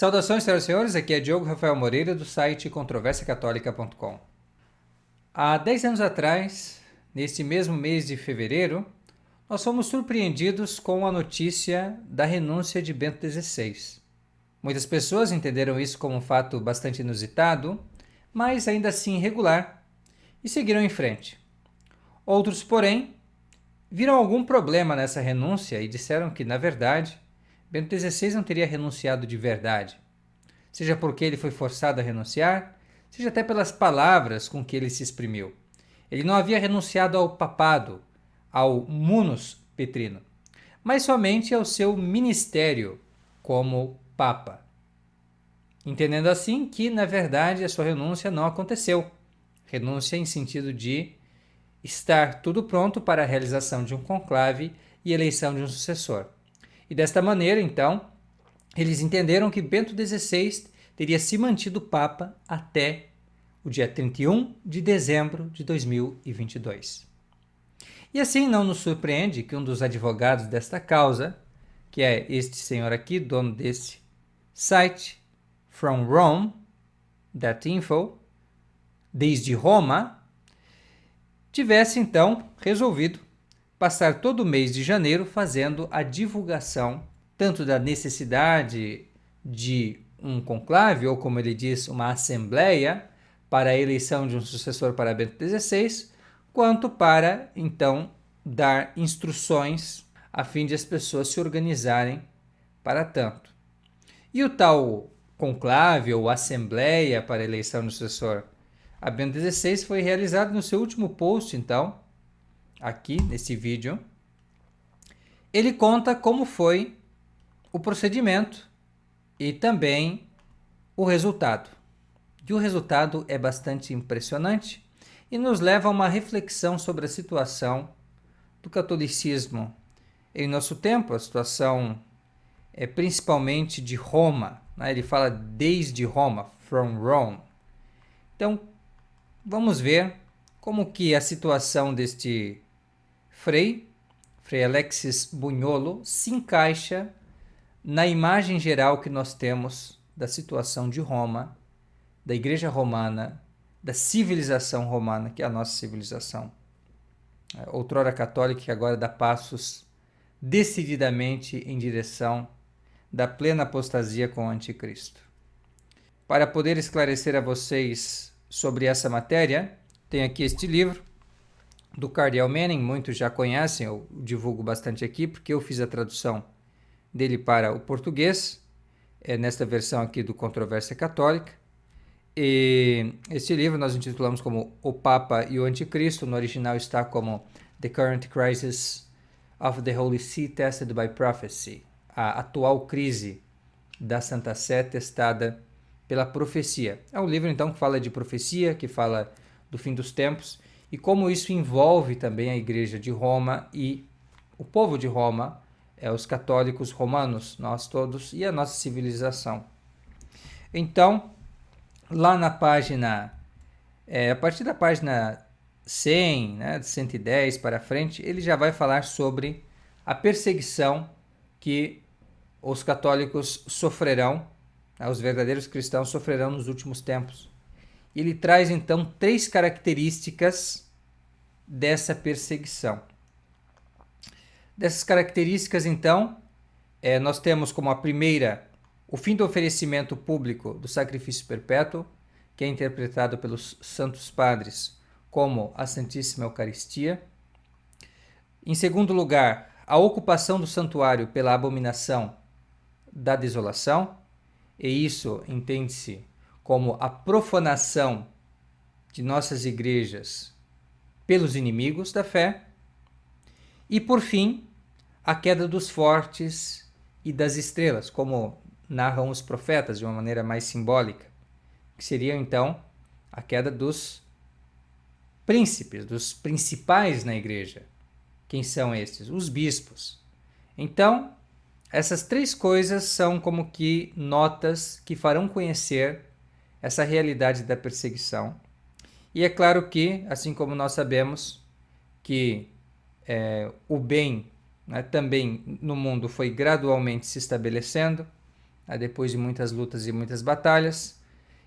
Saudações, senhoras e senhores, aqui é Diogo Rafael Moreira do site controversiacatólica.com. Há 10 anos atrás, neste mesmo mês de fevereiro, nós fomos surpreendidos com a notícia da renúncia de Bento XVI. Muitas pessoas entenderam isso como um fato bastante inusitado, mas ainda assim irregular, e seguiram em frente. Outros, porém, viram algum problema nessa renúncia e disseram que, na verdade, Bento XVI não teria renunciado de verdade, seja porque ele foi forçado a renunciar, seja até pelas palavras com que ele se exprimiu. Ele não havia renunciado ao papado, ao munus petrino, mas somente ao seu ministério como papa. Entendendo assim que, na verdade, a sua renúncia não aconteceu. Renúncia em sentido de estar tudo pronto para a realização de um conclave e eleição de um sucessor. E desta maneira, então, eles entenderam que Bento XVI teria se mantido Papa até o dia 31 de dezembro de 2022. E assim não nos surpreende que um dos advogados desta causa, que é este senhor aqui, dono desse site, From Rome, .info, desde Roma, tivesse então resolvido passar todo o mês de janeiro fazendo a divulgação tanto da necessidade de um conclave, ou como ele diz, uma assembleia, para a eleição de um sucessor para Bento XVI, quanto para, então, dar instruções a fim de as pessoas se organizarem para tanto. E o tal conclave ou assembleia para a eleição do sucessor a Bento XVI foi realizado no seu último post, então, aqui nesse vídeo. Ele conta como foi o procedimento e também o resultado. E o resultado é bastante impressionante e nos leva a uma reflexão sobre a situação do catolicismo em nosso tempo, a situação principalmente de Roma, né? Ele fala desde Roma, from Rome. Então, vamos ver como que a situação deste Frei Alexis Bugnolo, se encaixa na imagem geral que nós temos da situação de Roma, da Igreja Romana, da civilização romana, que é a nossa civilização. Outrora católica, que agora dá passos decididamente em direção da plena apostasia com o Anticristo. Para poder esclarecer a vocês sobre essa matéria, tenho aqui este livro, do Cardinal Manning, muitos já conhecem, eu divulgo bastante aqui, porque eu fiz a tradução dele para o português, nesta versão aqui do Controvérsia Católica. E este livro nós intitulamos como O Papa e o Anticristo, no original está como The Current Crisis of the Holy See Tested by Prophecy, a atual crise da Santa Sé testada pela profecia. É um livro, então, que fala de profecia, que fala do fim dos tempos, e como isso envolve também a Igreja de Roma e o povo de Roma, os católicos romanos, nós todos, e a nossa civilização. Então, lá na página, a partir da página 100, né, de 110 para frente, ele já vai falar sobre a perseguição que os católicos sofrerão, os verdadeiros cristãos sofrerão nos últimos tempos. Ele traz então 3 características dessa perseguição. Dessas características, então, nós temos como a primeira o fim do oferecimento público do sacrifício perpétuo, que é interpretado pelos santos padres como a Santíssima Eucaristia. Em segundo lugar, a ocupação do santuário pela abominação da desolação, e isso entende-se como a profanação de nossas igrejas pelos inimigos da fé. E, por fim, a queda dos fortes e das estrelas, como narram os profetas de uma maneira mais simbólica, que seria, então, a queda dos príncipes, dos principais na igreja. Quem são estes? Os bispos. Então, essas 3 coisas são como que notas que farão conhecer essa realidade da perseguição. E é claro que, assim como nós sabemos que o bem, né, também no mundo foi gradualmente se estabelecendo, depois de muitas lutas e muitas batalhas,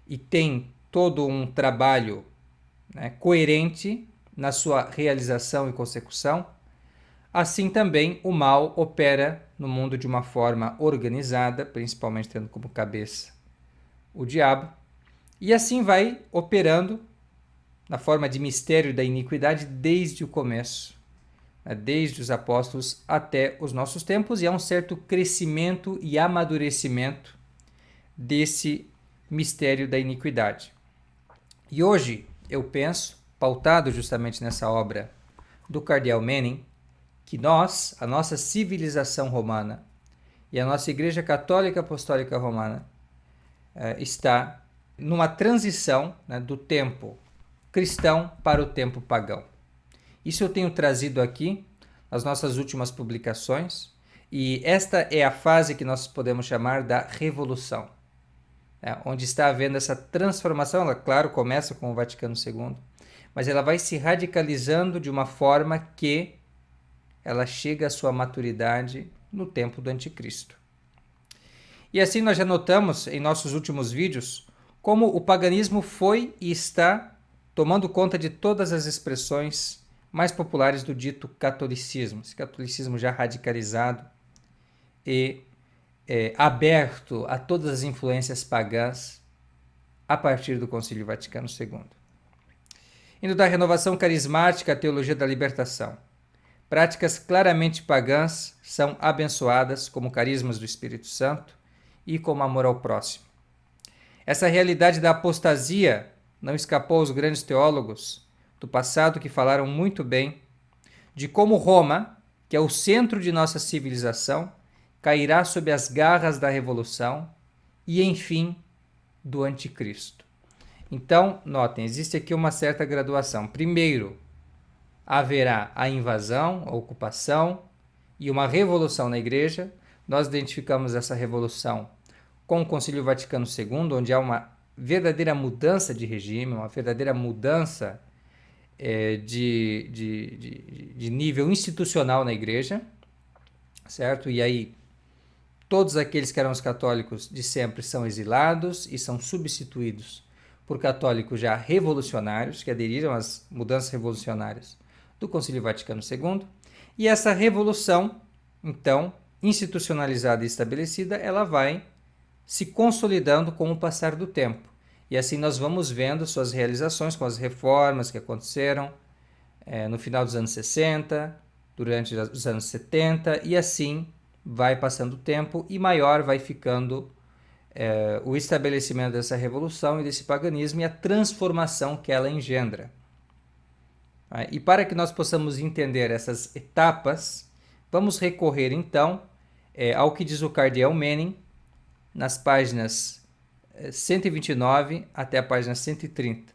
e tem todo um trabalho, coerente na sua realização e consecução. Assim também o mal opera no mundo de uma forma organizada, principalmente tendo como cabeça o diabo, e assim vai operando na forma de mistério da iniquidade desde o começo, desde os apóstolos até os nossos tempos, e há um certo crescimento e amadurecimento desse mistério da iniquidade. E hoje eu penso, pautado justamente nessa obra do cardeal Manning, que nós, a nossa civilização romana e a nossa Igreja Católica Apostólica Romana está numa transição, do tempo cristão para o tempo pagão. Isso eu tenho trazido aqui nas nossas últimas publicações, e esta é a fase que nós podemos chamar da revolução, onde está havendo essa transformação. Ela, claro, começa com o Vaticano II, mas ela vai se radicalizando de uma forma que ela chega à sua maturidade no tempo do Anticristo. E assim nós já notamos em nossos últimos vídeos como o paganismo foi e está tomando conta de todas as expressões mais populares do dito catolicismo, esse catolicismo já radicalizado e aberto a todas as influências pagãs a partir do Concílio Vaticano II. Indo da renovação carismática à teologia da libertação, práticas claramente pagãs são abençoadas como carismas do Espírito Santo e como amor ao próximo. Essa realidade da apostasia não escapou aos grandes teólogos do passado, que falaram muito bem de como Roma, que é o centro de nossa civilização, cairá sob as garras da revolução e, enfim, do anticristo. Então, notem, existe aqui uma certa graduação. Primeiro, haverá a invasão, a ocupação e uma revolução na Igreja. Nós identificamos essa revolução com o Concílio Vaticano II, onde há uma verdadeira mudança de regime, uma verdadeira mudança de nível institucional na Igreja, certo? E aí todos aqueles que eram os católicos de sempre são exilados e são substituídos por católicos já revolucionários, que aderiram às mudanças revolucionárias do Concílio Vaticano II. E essa revolução, então, institucionalizada e estabelecida, ela vai se consolidando com o passar do tempo. E assim nós vamos vendo suas realizações com as reformas que aconteceram no final dos anos 60, durante os anos 70, e assim vai passando o tempo e maior vai ficando o estabelecimento dessa revolução e desse paganismo e a transformação que ela engendra. E para que nós possamos entender essas etapas, vamos recorrer então ao que diz o cardeal Manning nas páginas 129 até a página 130,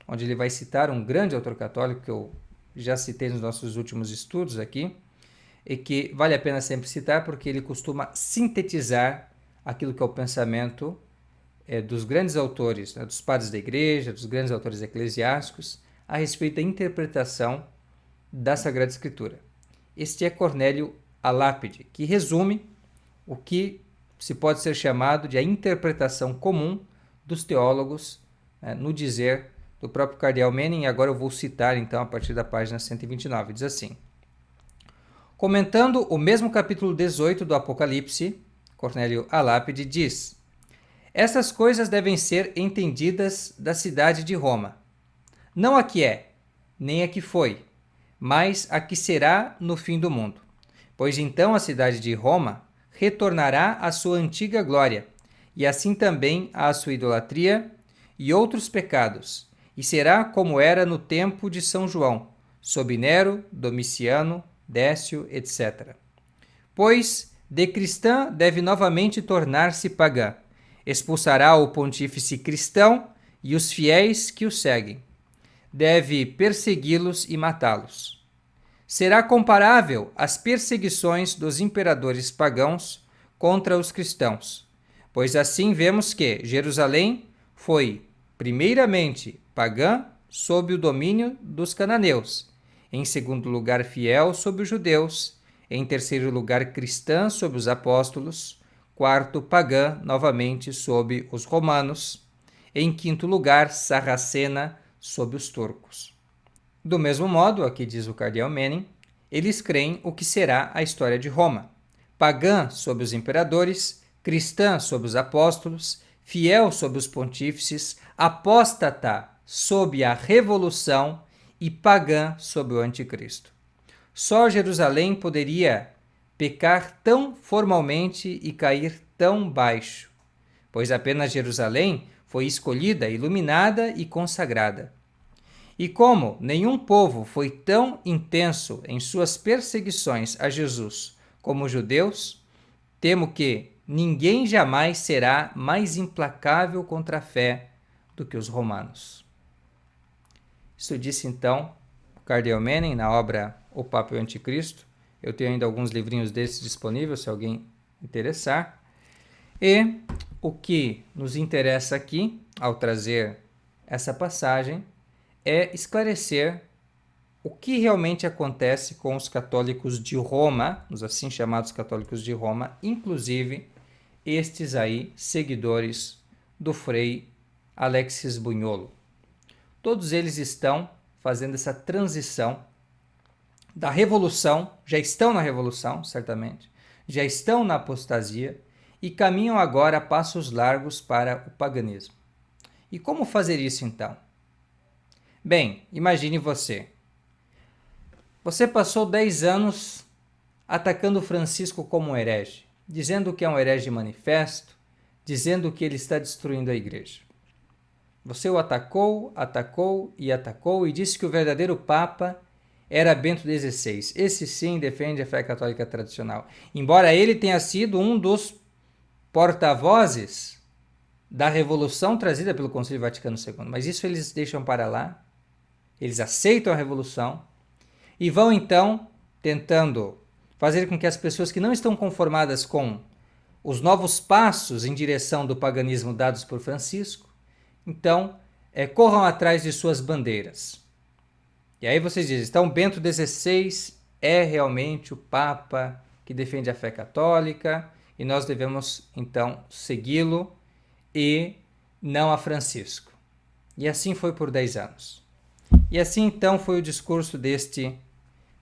onde ele vai citar um grande autor católico que eu já citei nos nossos últimos estudos aqui, e que vale a pena sempre citar porque ele costuma sintetizar aquilo que é o pensamento dos grandes autores, dos padres da Igreja, dos grandes autores eclesiásticos, a respeito da interpretação da Sagrada Escritura. Este é Cornélio Alápide, que resume o que se pode ser chamado de a interpretação comum dos teólogos, no dizer do próprio cardeal Manning. E agora eu vou citar então a partir da página 129, diz assim: comentando o mesmo capítulo 18 do Apocalipse, Cornélio Alápide diz: essas coisas devem ser entendidas da cidade de Roma, não a que é, nem a que foi, mas a que será no fim do mundo. Pois então a cidade de Roma retornará à sua antiga glória, e assim também à sua idolatria e outros pecados, e será como era no tempo de São João, sob Nero, Domiciano, Décio, etc. Pois de cristã deve novamente tornar-se pagã, expulsará o pontífice cristão e os fiéis que o seguem. Deve persegui-los e matá-los. Será comparável às perseguições dos imperadores pagãos contra os cristãos, pois assim vemos que Jerusalém foi, primeiramente, pagã sob o domínio dos cananeus, em segundo lugar, fiel sob os judeus, em terceiro lugar, cristã sob os apóstolos, quarto, pagã, novamente sob os romanos. Em quinto lugar, sarracena, sob os turcos. Do mesmo modo, aqui diz o cardeal Manning, eles creem o que será a história de Roma. Pagã sob os imperadores, cristã sob os apóstolos, fiel sob os pontífices, apóstata sob a revolução e pagã sob o anticristo. Só Jerusalém poderia pecar tão formalmente e cair tão baixo, pois apenas Jerusalém foi escolhida, iluminada e consagrada. E como nenhum povo foi tão intenso em suas perseguições a Jesus como os judeus, temo que ninguém jamais será mais implacável contra a fé do que os romanos. Isso disse então o cardeal Manning na obra O Papa e o Anticristo. Eu tenho ainda alguns livrinhos desses disponíveis, se alguém interessar. E o que nos interessa aqui, ao trazer essa passagem, é esclarecer o que realmente acontece com os católicos de Roma, os assim chamados católicos de Roma, inclusive estes aí, seguidores do Frei Alexis Bugnolo. Todos eles estão fazendo essa transição da revolução, já estão na revolução, certamente, já estão na apostasia e caminham agora a passos largos para o paganismo. E como fazer isso então? Bem, imagine você. Você passou 10 anos atacando Francisco como um herege, dizendo que é um herege manifesto, dizendo que ele está destruindo a igreja. Você o atacou, atacou e disse que o verdadeiro Papa era Bento XVI. Esse sim defende a fé católica tradicional. Embora ele tenha sido um dos porta-vozes da revolução trazida pelo Concílio Vaticano II. Mas isso eles deixam para lá. Eles aceitam a revolução e vão então tentando fazer com que as pessoas que não estão conformadas com os novos passos em direção do paganismo dados por Francisco, então corram atrás de suas bandeiras. E aí vocês dizem, então Bento XVI é realmente o Papa que defende a fé católica e nós devemos então segui-lo e não a Francisco. E assim foi por 10 anos. E assim então foi o discurso deste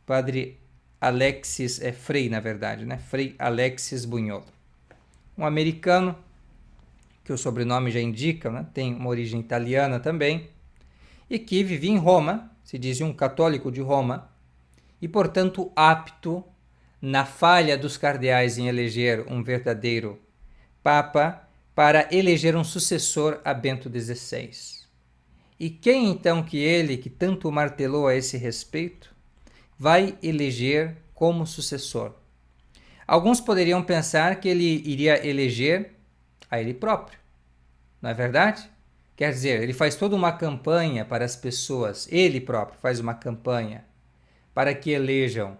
padre Alexis, Frei na verdade, né? Frei Alexis Bugnolo. Um americano, que o sobrenome já indica, né? Tem uma origem italiana também, e que vivia em Roma, se dizia um católico de Roma, e portanto apto, na falha dos cardeais em eleger um verdadeiro Papa, para eleger um sucessor a Bento XVI. E quem então que ele, que tanto martelou a esse respeito, vai eleger como sucessor? Alguns poderiam pensar que ele iria eleger a ele próprio, não é verdade? Quer dizer, ele faz toda uma campanha para as pessoas, ele próprio faz uma campanha para que elejam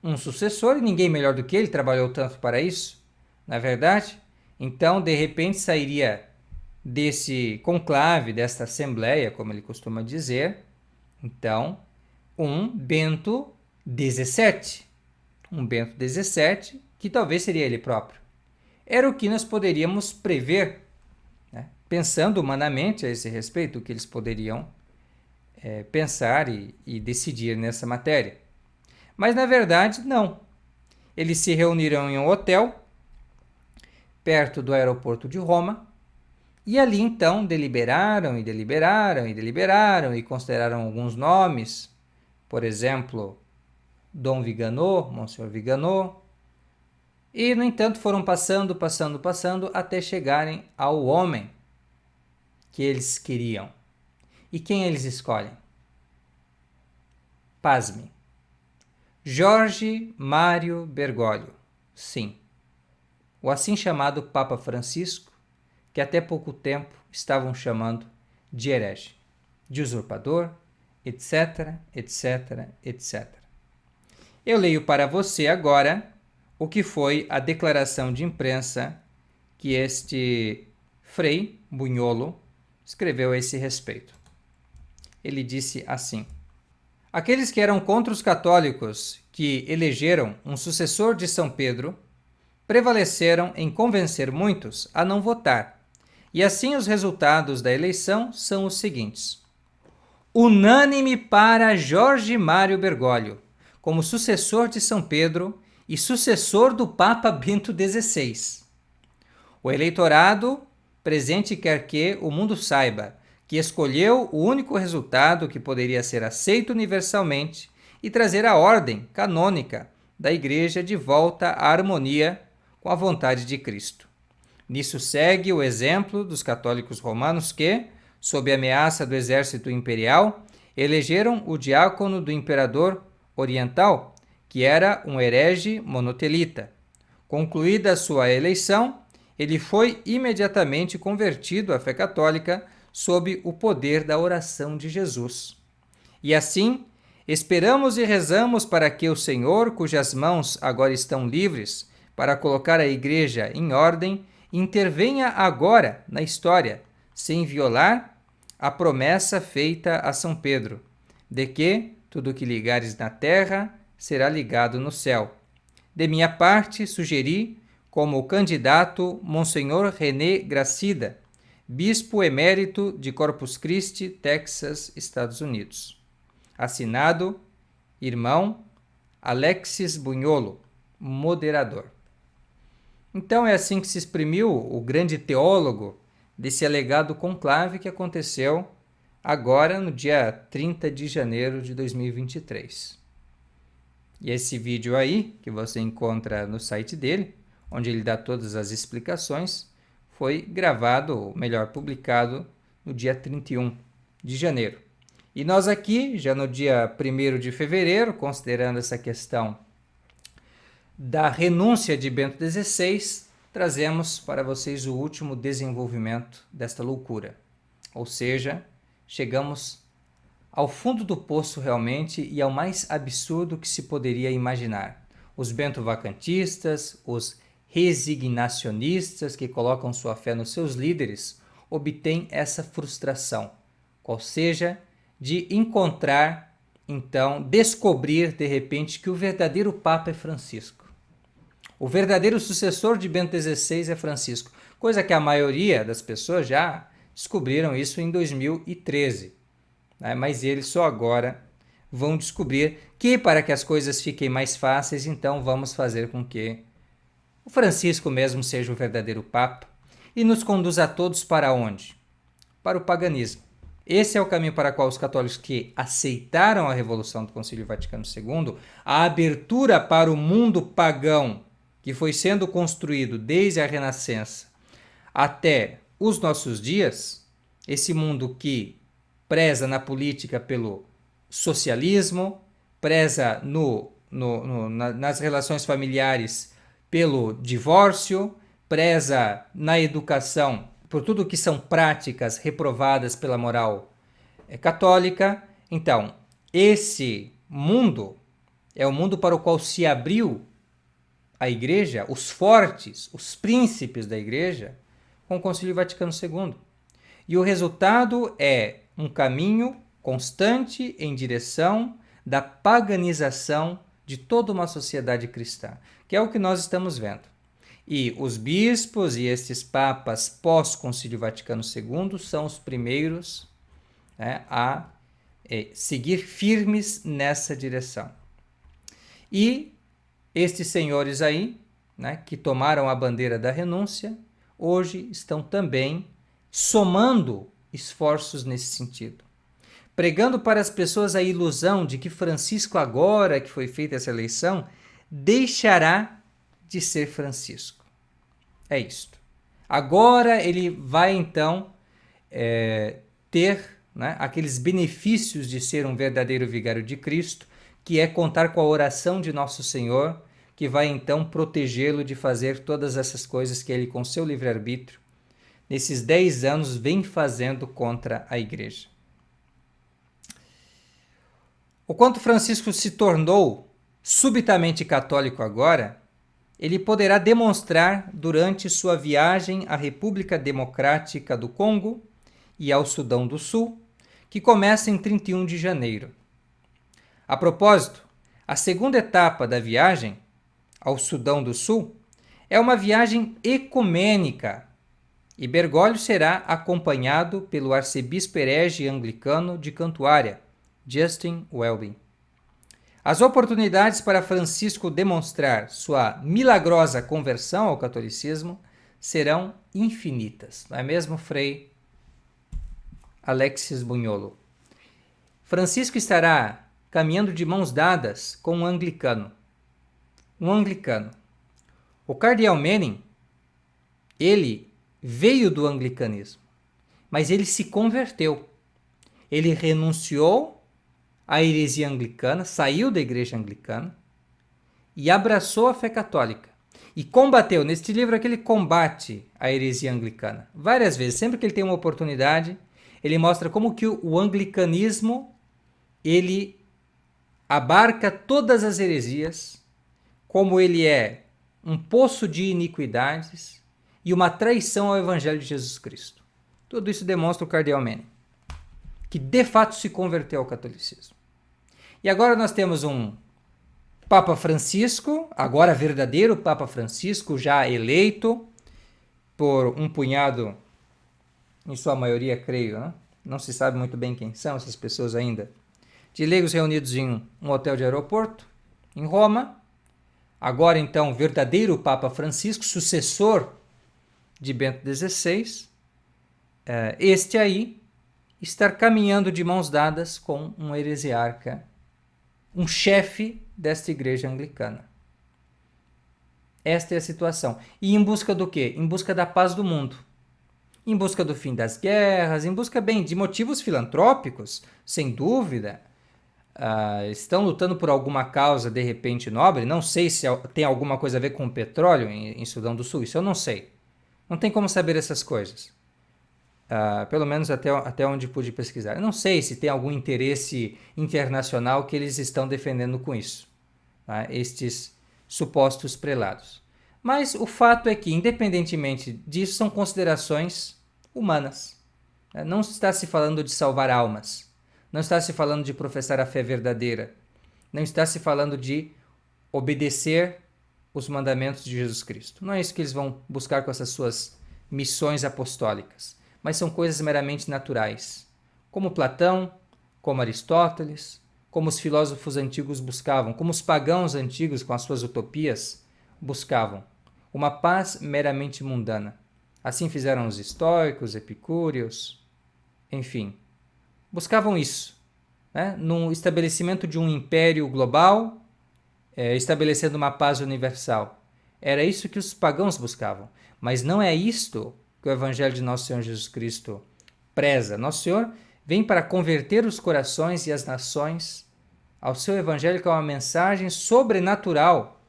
um sucessor, e ninguém melhor do que ele trabalhou tanto para isso, não é verdade? Então, de repente, sairia desse conclave, desta assembleia, como ele costuma dizer, então, um Bento XVII. Um Bento XVII, que talvez seria ele próprio. Era o que nós poderíamos prever, né? Pensando humanamente a esse respeito, o que eles poderiam pensar e decidir nessa matéria. Mas, na verdade, não. Eles se reuniram em um hotel, perto do aeroporto de Roma, e ali então deliberaram e consideraram alguns nomes, por exemplo, Dom Viganò, Monsenhor Viganò, e no entanto foram passando até chegarem ao homem que eles queriam. E quem eles escolhem? Pasme. Jorge Mário Bergoglio. Sim, o assim chamado Papa Francisco, que até pouco tempo estavam chamando de herege, de usurpador, etc, etc, etc. Eu leio para você agora o que foi a declaração de imprensa que este Frei Bugnolo escreveu a esse respeito. Ele disse assim: aqueles que eram contra os católicos que elegeram um sucessor de São Pedro prevaleceram em convencer muitos a não votar. E assim os resultados da eleição são os seguintes: unânime para Jorge Mário Bergoglio, como sucessor de São Pedro e sucessor do Papa Bento XVI. O eleitorado presente quer que o mundo saiba que escolheu o único resultado que poderia ser aceito universalmente e trazer a ordem canônica da Igreja de volta à harmonia com a vontade de Cristo. Nisso segue o exemplo dos católicos romanos que, sob a ameaça do exército imperial, elegeram o diácono do imperador oriental, que era um herege monotelita. Concluída sua eleição, ele foi imediatamente convertido à fé católica sob o poder da oração de Jesus. E assim, esperamos e rezamos para que o Senhor, cujas mãos agora estão livres para colocar a Igreja em ordem, intervenha agora na história, sem violar a promessa feita a São Pedro, de que tudo que ligares na terra será ligado no céu. De minha parte, sugeri como candidato Monsenhor René Gracida, bispo emérito de Corpus Christi, Texas, Estados Unidos. Assinado, irmão Alexis Bunholo, moderador. Então é assim que se exprimiu o grande teólogo desse alegado conclave que aconteceu agora no dia 30 de janeiro de 2023. E esse vídeo aí, que você encontra no site dele, onde ele dá todas as explicações, foi gravado, ou melhor, publicado no dia 31 de janeiro. E nós aqui, já no dia 1º de fevereiro, considerando essa questão da renúncia de Bento XVI, trazemos para vocês o último desenvolvimento desta loucura. Ou seja, chegamos ao fundo do poço realmente e ao mais absurdo que se poderia imaginar. Os bentovacantistas, os resignacionistas que colocam sua fé nos seus líderes, obtêm essa frustração, qual seja de encontrar, então, descobrir de repente que o verdadeiro Papa é Francisco. O verdadeiro sucessor de Bento XVI é Francisco, coisa que a maioria das pessoas já descobriram isso em 2013. Né? Mas eles só agora vão descobrir que, para que as coisas fiquem mais fáceis, então vamos fazer com que o Francisco mesmo seja o verdadeiro Papa e nos conduza a todos para onde? Para o paganismo. Esse é o caminho para o qual os católicos que aceitaram a Revolução do Concílio Vaticano II, a abertura para o mundo pagão que foi sendo construído desde a Renascença até os nossos dias, esse mundo que preza na política pelo socialismo, preza nas relações familiares pelo divórcio, preza na educação por tudo que são práticas reprovadas pela moral católica. Então, esse mundo é o mundo para o qual se abriu a Igreja, os fortes, os príncipes da Igreja, com o Concílio Vaticano II. E o resultado é um caminho constante em direção da paganização de toda uma sociedade cristã, que é o que nós estamos vendo. E os bispos e estes papas pós-Concílio Vaticano II são os primeiros, né, a seguir firmes nessa direção. E estes senhores aí, né, que tomaram a bandeira da renúncia, hoje estão também somando esforços nesse sentido, pregando para as pessoas a ilusão de que Francisco, agora que foi feita essa eleição, deixará de ser Francisco. É isto. Agora ele vai então ter, né, aqueles benefícios de ser um verdadeiro vigário de Cristo, que é contar com a oração de Nosso Senhor, que vai então protegê-lo de fazer todas essas coisas que ele, com seu livre-arbítrio, nesses 10 anos, vem fazendo contra a Igreja. O quanto Francisco se tornou subitamente católico agora, ele poderá demonstrar durante sua viagem à República Democrática do Congo e ao Sudão do Sul, que começa em 31 de janeiro. A propósito, a segunda etapa da viagem ao Sudão do Sul É uma viagem ecumênica e Bergoglio será acompanhado pelo arcebispo herege anglicano de Cantuária, Justin Welby. As oportunidades para Francisco demonstrar sua milagrosa conversão ao catolicismo serão infinitas, não é mesmo, Frei Alexis Bunholo? Francisco estará caminhando de mãos dadas com um anglicano. O cardeal Manning, ele veio do anglicanismo, mas ele se converteu. Ele renunciou à heresia anglicana, saiu da igreja anglicana e abraçou a fé católica. E combateu, neste livro aqui ele combate a heresia anglicana. Várias vezes, sempre que ele tem uma oportunidade, ele mostra como que o anglicanismo ele abarca todas as heresias, como ele é um poço de iniquidades e uma traição ao Evangelho de Jesus Cristo. Tudo isso demonstra o cardeal Manning, que de fato se converteu ao catolicismo. E agora nós temos um Papa Francisco, agora verdadeiro Papa Francisco, já eleito por um punhado, em sua maioria, creio, né? Não se sabe muito bem quem são essas pessoas ainda, de leigos reunidos em um hotel de aeroporto, em Roma. Agora, então, verdadeiro Papa Francisco, sucessor de Bento XVI, este aí estar caminhando de mãos dadas com um heresiarca, um chefe desta igreja anglicana. Esta é a situação. E em busca do quê? Em busca da paz do mundo. Em busca do fim das guerras, em busca, de motivos filantrópicos, sem dúvida. Estão lutando por alguma causa, de repente, nobre. Não sei se tem alguma coisa a ver com o petróleo em Sudão do Sul. Isso eu não sei. Não tem como saber essas coisas. Pelo menos até onde pude pesquisar. Eu não sei se tem algum interesse internacional que eles estão defendendo com isso, tá? Estes supostos prelados. Mas o fato é que, independentemente disso, são considerações humanas. Não está se falando de salvar almas. Não está se falando de professar a fé verdadeira. Não está se falando de obedecer os mandamentos de Jesus Cristo. Não é isso que eles vão buscar com essas suas missões apostólicas. Mas são coisas meramente naturais, como Platão, como Aristóteles, como os filósofos antigos buscavam, como os pagãos antigos com as suas utopias buscavam, uma paz meramente mundana. Assim fizeram os estoicos, epicúreos, enfim, buscavam isso, né? No estabelecimento de um império global, estabelecendo uma paz universal. Era isso que os pagãos buscavam, mas não é isto que o Evangelho de Nosso Senhor Jesus Cristo preza. Nosso Senhor vem para converter os corações e as nações ao seu Evangelho, que é uma mensagem sobrenatural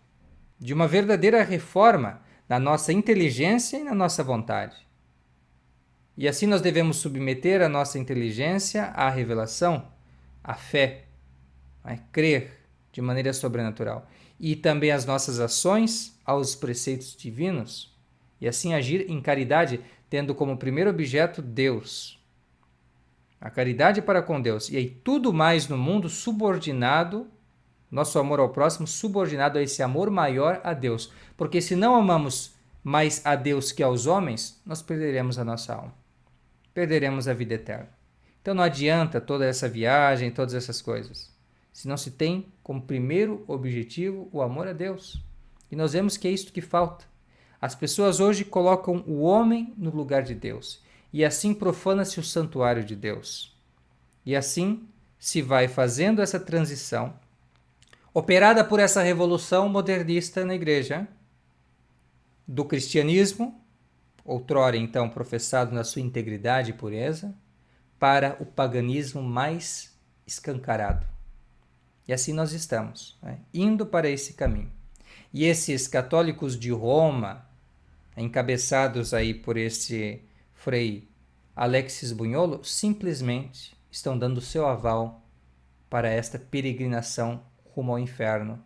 de uma verdadeira reforma na nossa inteligência e na nossa vontade. E assim nós devemos submeter a nossa inteligência à revelação, à fé, a crer de maneira sobrenatural. E também as nossas ações aos preceitos divinos, e assim agir em caridade, tendo como primeiro objeto Deus. A caridade para com Deus. E aí tudo mais no mundo subordinado, nosso amor ao próximo subordinado a esse amor maior a Deus. Porque se não amamos mais a Deus que aos homens, nós perderemos a nossa alma. Perderemos a vida eterna. Então não adianta toda essa viagem, todas essas coisas, se não se tem como primeiro objetivo o amor a Deus. E nós vemos que é isto que falta. As pessoas hoje colocam o homem no lugar de Deus, e assim profana-se o santuário de Deus. E assim se vai fazendo essa transição, operada por essa revolução modernista na igreja, do cristianismo, outrora então professado na sua integridade e pureza, para o paganismo mais escancarado. E assim nós estamos, indo para esse caminho. E esses católicos de Roma, encabeçados aí por esse Frei Alexis Bunholo, simplesmente estão dando seu aval para esta peregrinação rumo ao inferno,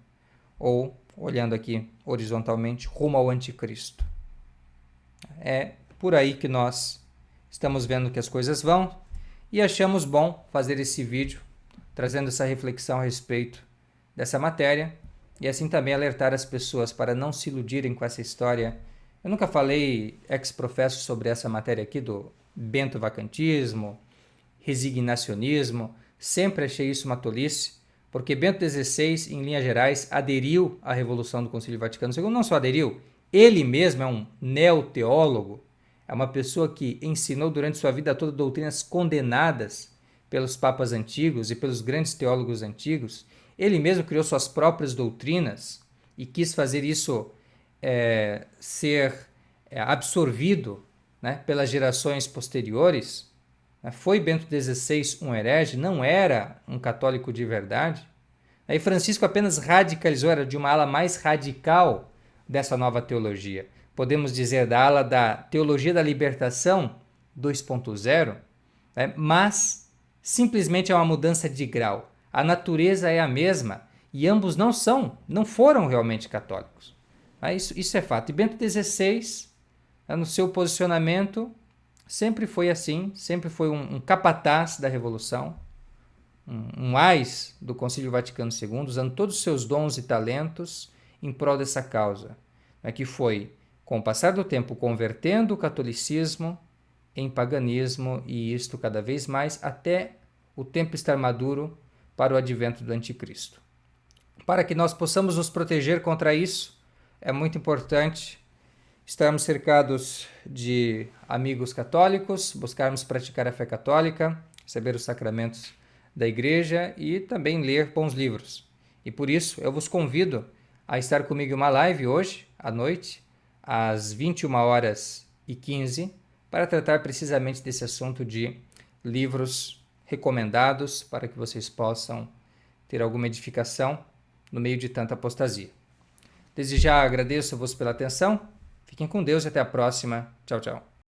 ou, olhando aqui horizontalmente, rumo ao anticristo. É por aí que nós estamos vendo que as coisas vão e achamos bom fazer esse vídeo, trazendo essa reflexão a respeito dessa matéria, e assim também alertar as pessoas para não se iludirem com essa história. Eu nunca falei ex-professo sobre essa matéria aqui do bentovacantismo, resignacionismo, sempre achei isso uma tolice, porque Bento XVI, em linhas gerais, aderiu à Revolução do Concílio Vaticano II, não só aderiu, ele mesmo é um neoteólogo, é uma pessoa que ensinou durante sua vida toda doutrinas condenadas pelos papas antigos e pelos grandes teólogos antigos. Ele mesmo criou suas próprias doutrinas e quis fazer isso ser absorvido, né, pelas gerações posteriores. Foi Bento XVI um herege? Não era um católico de verdade? Aí Francisco apenas radicalizou, era de uma ala mais radical dessa nova teologia. Podemos dizer da ala da teologia da libertação 2.0, né? Mas simplesmente é uma mudança de grau. A natureza é a mesma e ambos não foram realmente católicos. Isso é fato. E Bento XVI, no seu posicionamento, sempre foi assim, sempre foi um capataz da Revolução, um ás do Concílio Vaticano II, usando todos os seus dons e talentos em prol dessa causa, que foi, com o passar do tempo, convertendo o catolicismo em paganismo, e isto cada vez mais até o tempo estar maduro para o advento do anticristo. Para que nós possamos nos proteger contra isso, é muito importante estarmos cercados de amigos católicos, buscarmos praticar a fé católica, receber os sacramentos da igreja e também ler bons livros. E por isso eu vos convido a estar comigo em uma live hoje à noite, às 21h15, para tratar precisamente desse assunto de livros recomendados para que vocês possam ter alguma edificação no meio de tanta apostasia. Desde já agradeço-vos pela atenção. Fiquem com Deus e até a próxima. Tchau, tchau.